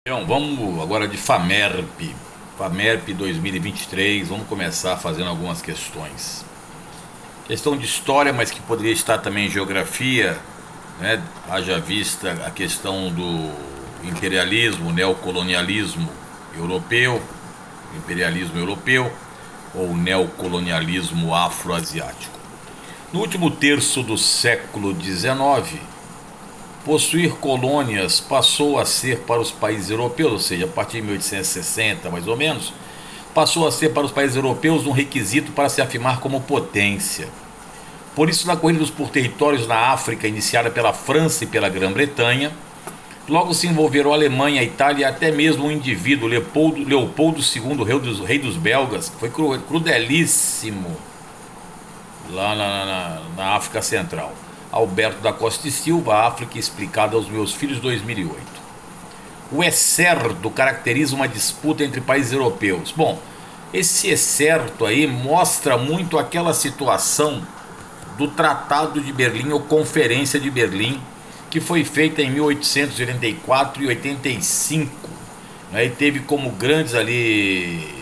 Então, vamos agora de FAMERP. FAMERP 2023, vamos começar fazendo algumas questões. Questão de história, mas que poderia estar também em geografia, né? Haja vista a questão do imperialismo, neocolonialismo europeu, imperialismo europeu ou neocolonialismo afroasiático. No último terço do século XIX, possuir colônias passou a ser para os países europeus, ou seja, a partir de 1860 mais ou menos, passou a ser para os países europeus um requisito para se afirmar como potência. Por isso, na corrida por territórios na África, iniciada pela França e pela Grã-Bretanha, logo se envolveram a Alemanha, a Itália e até mesmo um indivíduo, Leopoldo II, rei dos belgas, que foi crudelíssimo lá na África Central. Alberto da Costa e Silva, África explicada aos meus filhos, 2008. O excerto caracteriza uma disputa entre países europeus. Bom, esse excerto aí mostra muito aquela situação do Tratado de Berlim ou Conferência de Berlim, que foi feita em 1884 e 85, né, e teve como grandes ali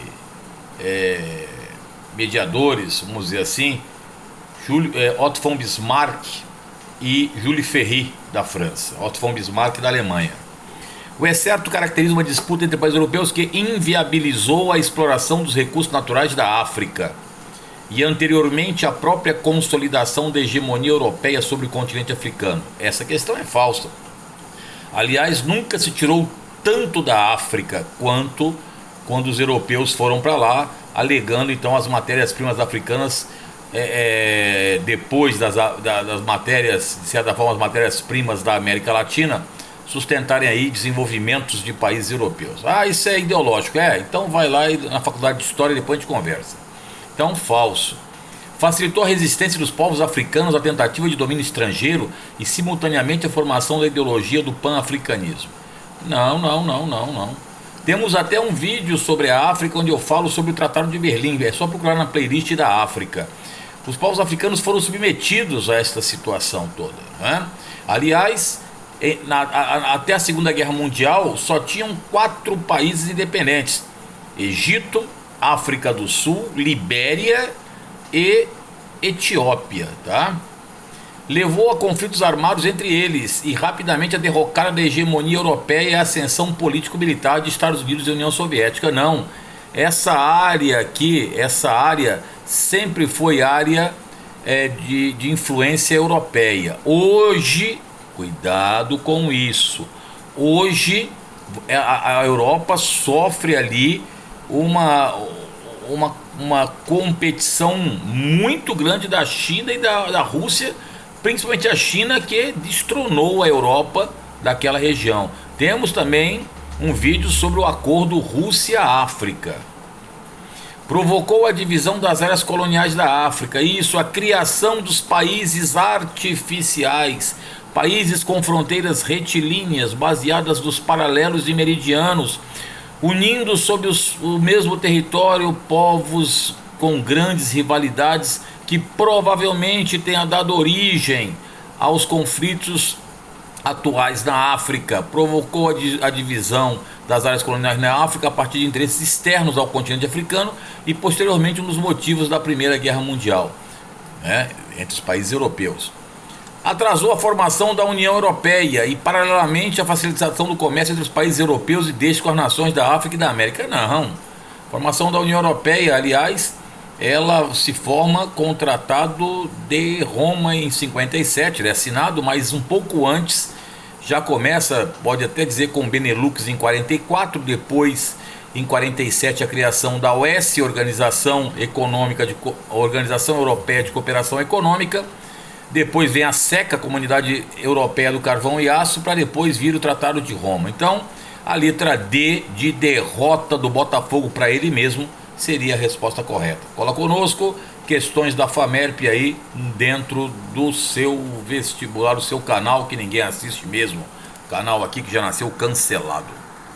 mediadores, vamos dizer assim, Otto von Bismarck e Jules Ferry, da França, Otto von Bismarck, da Alemanha. O excerto caracteriza uma disputa entre países europeus que inviabilizou a exploração dos recursos naturais da África e anteriormente a própria consolidação da hegemonia europeia sobre o continente africano. Essa questão é falsa. Aliás, nunca se tirou tanto da África quanto quando os europeus foram para lá, alegando então as matérias-primas africanas, depois das matérias, de certa forma, as matérias-primas da América Latina, sustentarem aí desenvolvimentos de países europeus. Ah, isso é ideológico. Então vai lá na faculdade de História e depois a gente conversa. Então, falso. Facilitou a resistência dos povos africanos à tentativa de domínio estrangeiro e simultaneamente a formação da ideologia do pan-africanismo. Não. Temos até um vídeo sobre a África onde eu falo sobre o Tratado de Berlim. É só procurar na playlist da África. Os povos africanos foram submetidos a esta situação toda, né? Aliás, até a Segunda Guerra Mundial só tinham 4 países independentes: Egito, África do Sul, Libéria e Etiópia, tá? Levou a conflitos armados entre eles e rapidamente a derrocada da hegemonia europeia e a ascensão político-militar de Estados Unidos e União Soviética. Não, essa área sempre foi área de influência europeia. Hoje, cuidado com isso, hoje a Europa sofre ali uma competição muito grande da China e da Rússia, principalmente a China, que destronou a Europa daquela região. Temos também um vídeo sobre o acordo Rússia-África. Provocou a divisão das áreas coloniais da África, isso, a criação dos países artificiais, países com fronteiras retilíneas, baseadas nos paralelos e meridianos, unindo sob o mesmo território povos com grandes rivalidades que provavelmente tenha dado origem aos conflitos atuais na África. Provocou a divisão das áreas coloniais na África a partir de interesses externos ao continente africano e posteriormente um dos motivos da Primeira Guerra Mundial, né, entre os países europeus. Atrasou a formação da União Europeia e paralelamente a facilitação do comércio entre os países europeus e desde com as nações da África e da América. Não. A formação da União Europeia, aliás, ela se forma com o Tratado de Roma em 57, ele é assinado, mas um pouco antes já começa, pode até dizer, com Benelux em 44, depois em 47 a criação da OES, Organização Europeia de Cooperação Econômica, depois vem a SECA, Comunidade Europeia do Carvão e Aço, para depois vir o Tratado de Roma. Então, a letra D de derrota do Botafogo para ele mesmo seria a resposta correta. Cola conosco questões da FAMERP aí dentro do seu vestibular, do seu canal que ninguém assiste mesmo. Canal aqui que já nasceu cancelado.